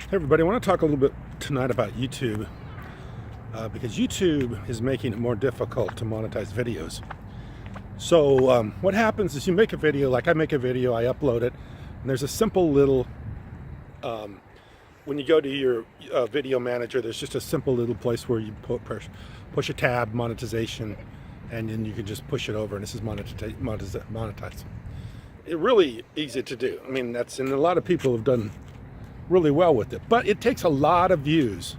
Hey everybody, I want to talk a little bit tonight about YouTube because YouTube is making it more difficult to monetize videos. So what happens is you make a video, like I make a video, I upload it, and there's a simple little, when you go to your video manager, there's just a simple little place where you push a tab, monetization, and then you can just push it over and this is monetized. It's really easy to do. I mean, and a lot of people have done really well with it, but it takes a lot of views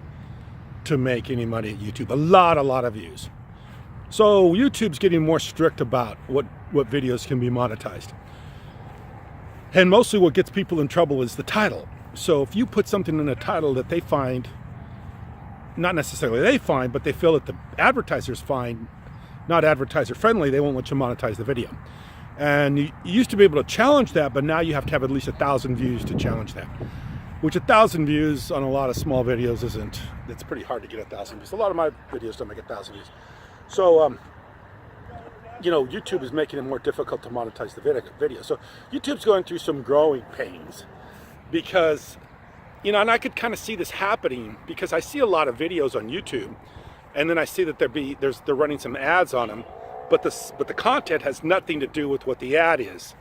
to make any money at YouTube. A lot of views. So YouTube's getting more strict about what videos can be monetized. And mostly what gets people in trouble is the title. So if you put something in a title that they find, not necessarily they find, but they feel that the advertisers find not advertiser friendly, they won't let you monetize the video. And you used to be able to challenge that, but now you have to have at least 1,000 views to challenge that. Which 1,000 views on a lot of small videos it's pretty hard to get 1,000 views. A lot of my videos don't make 1,000 views. So, YouTube is making it more difficult to monetize the video. So YouTube's going through some growing pains because, and I could kind of see this happening because I see a lot of videos on YouTube and then I see that they're running some ads on them, but the content has nothing to do with what the ad is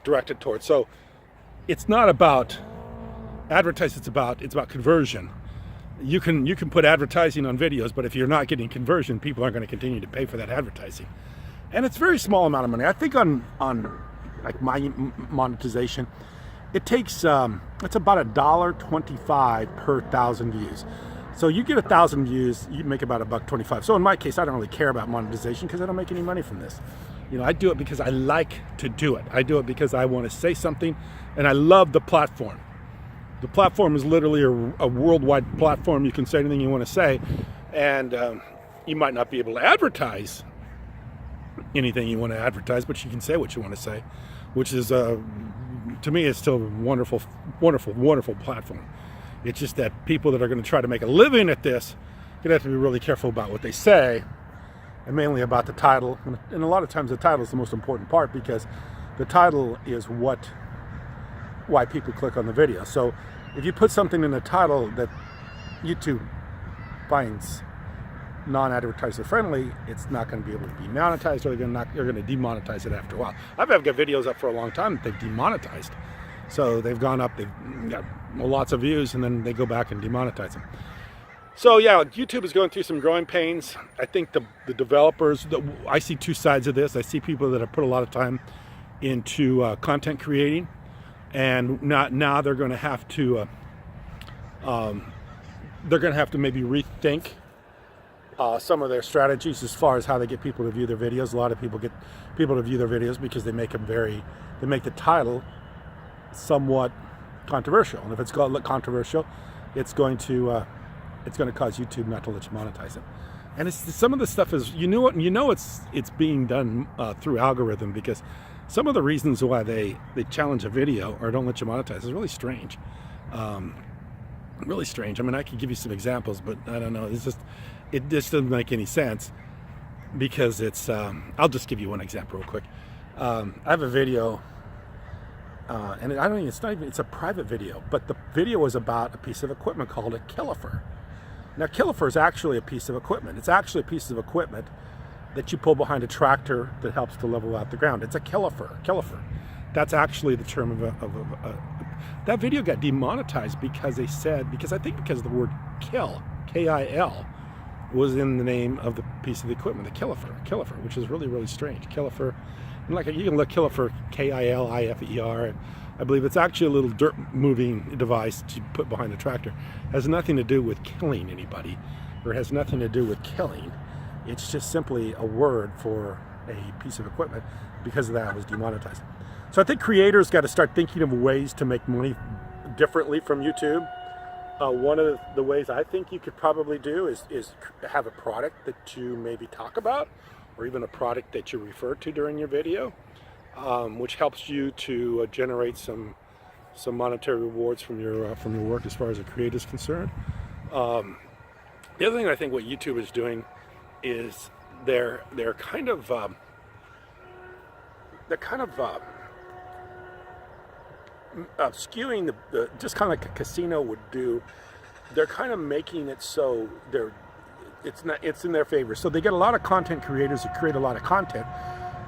directed towards. So it's not about advertising, it's about conversion. You can put advertising on videos, but if you're not getting conversion, people aren't going to continue to pay for that advertising. And it's a very small amount of money. I think on like my monetization, it takes it's about $1.25 per 1,000 views. So you get 1,000 views, you make about $1.25. So in my case, I don't really care about monetization because I don't make any money from this. I do it because I like to do it. I do it because I want to say something, and I love the platform. The platform is literally a worldwide platform. You can say anything you want to say, and you might not be able to advertise anything you want to advertise, but you can say what you want to say, which is, to me, it's still a wonderful, wonderful, wonderful platform. It's just that people that are going to try to make a living at this, you're going to have to be really careful about what they say, and mainly about the title. And a lot of times the title is the most important part because the title is why people click on the video. So if you put something in the title that YouTube finds non-advertiser friendly, it's not going to be able to be monetized, or you're going to demonetize it after a while. I've got videos up for a long time that they've demonetized. So they've gone up, they've got lots of views, and then they go back and demonetize them. So yeah, YouTube is going through some growing pains. I think the developers, I see two sides of this. I see people that have put a lot of time into content creating, and now they're going to have to maybe rethink some of their strategies as far as how they get people to view their videos. A lot of people get people to view their videos because they make the title somewhat controversial, and if it's controversial, it's going to cause YouTube not to let you monetize it. And some of the stuff is it's being done through algorithm, because some of the reasons why they challenge a video or don't let you monetize is really strange. Really strange. I mean, I could give you some examples, but I don't know. It just doesn't make any sense because it's. I'll just give you one example real quick. I have a video, and it's a private video, but the video is about a piece of equipment called a caliper. Now, caliper is actually a piece of equipment. It's actually a piece of equipment that you pull behind a tractor that helps to level out the ground. It's a caliper. That's actually the term that video got demonetized because because the word kill, K-I-L, was in the name of the piece of the equipment, the caliper, which is really, really strange. Caliper, and like you can look caliper, K-I-L-I-F-E-R. I believe it's actually a little dirt moving device to put behind the tractor. It has nothing to do with killing anybody, or it has nothing to do with killing. It's just simply a word for a piece of equipment. Because of that, it was demonetized. So I think creators got to start thinking of ways to make money differently from YouTube. One of the ways I think you could probably do is have a product that you maybe talk about, or even a product that you refer to during your video, which helps you to generate some monetary rewards from your work as far as a creator is concerned. The other thing I think what YouTube is doing is they're kind of skewing just kind of like a casino would do. They're kind of making it so it's in their favor. So they get a lot of content creators that create a lot of content,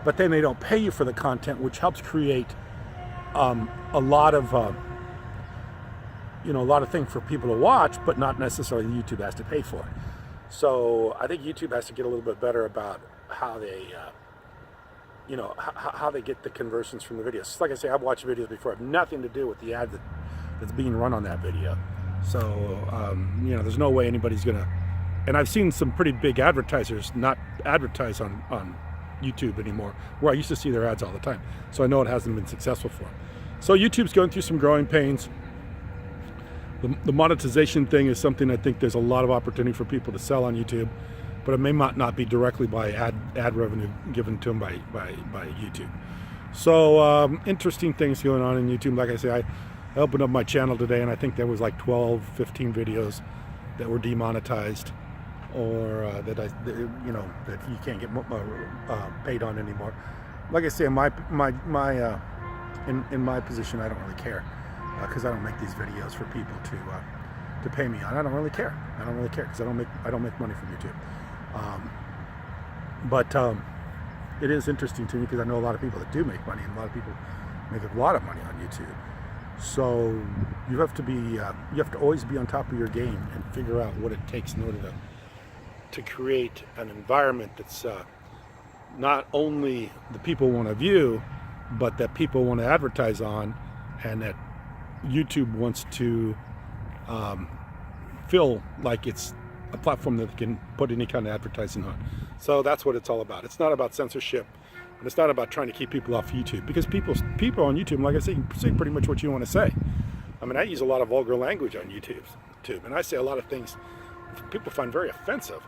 but then they don't pay you for the content, which helps create a lot of things for people to watch, but not necessarily YouTube has to pay for it. So I think YouTube has to get a little bit better about how they how they get the conversions from the videos. Like I say, I've watched videos before, have nothing to do with the ad that's being run on that video. So there's no way anybody's gonna. And I've seen some pretty big advertisers not advertise on YouTube anymore, where I used to see their ads all the time. So I know it hasn't been successful for them. So YouTube's going through some growing pains. The monetization thing is something I think there's a lot of opportunity for people to sell on YouTube, but it may not be directly by ad revenue given to them by YouTube. So interesting things going on in YouTube. Like I say, I opened up my channel today, and I think there was like 12, 15 videos that were demonetized, or that you can't get paid on anymore. Like I say, in my position, I don't really care, because I don't make these videos for people to pay me on. I don't really care. I don't really care because I don't make money from YouTube. But it is interesting to me because I know a lot of people that do make money, and a lot of people make a lot of money on YouTube. So you have to always be on top of your game and figure out what it takes in order to create an environment that's not only the people want to view, but that people want to advertise on, and that YouTube wants to feel like it's a platform that can put any kind of advertising on. So that's what it's all about. It's not about censorship, and it's not about trying to keep people off YouTube, because people on YouTube, like I say, you say pretty much what you want to say. I mean, I use a lot of vulgar language on YouTube, and I say a lot of things people find very offensive,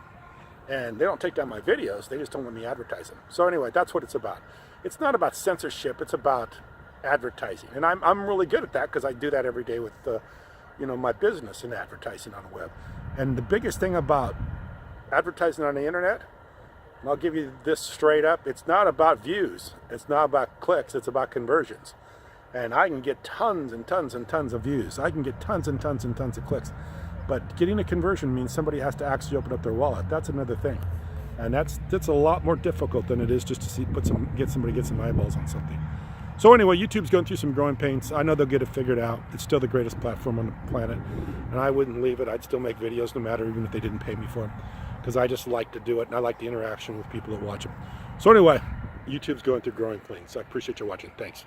and they don't take down my videos, they just don't let me advertise them. So anyway, that's what it's about. It's not about censorship, it's about advertising, and I'm really good at that because I do that every day with my business and advertising on the web. And the biggest thing about advertising on the internet, and I'll give you this straight up, it's not about views, it's not about clicks, it's about conversions. And I can get tons and tons and tons of views, I can get tons and tons and tons of clicks, but getting a conversion means somebody has to actually open up their wallet. That's another thing, and that's a lot more difficult than it is just to get somebody some eyeballs on something. So anyway, YouTube's going through some growing pains. I know they'll get it figured out. It's still the greatest platform on the planet, and I wouldn't leave it. I'd still make videos no matter, even if they didn't pay me for them, because I just like to do it, and I like the interaction with people that watch them. So anyway, YouTube's going through growing pains. I appreciate you watching. Thanks.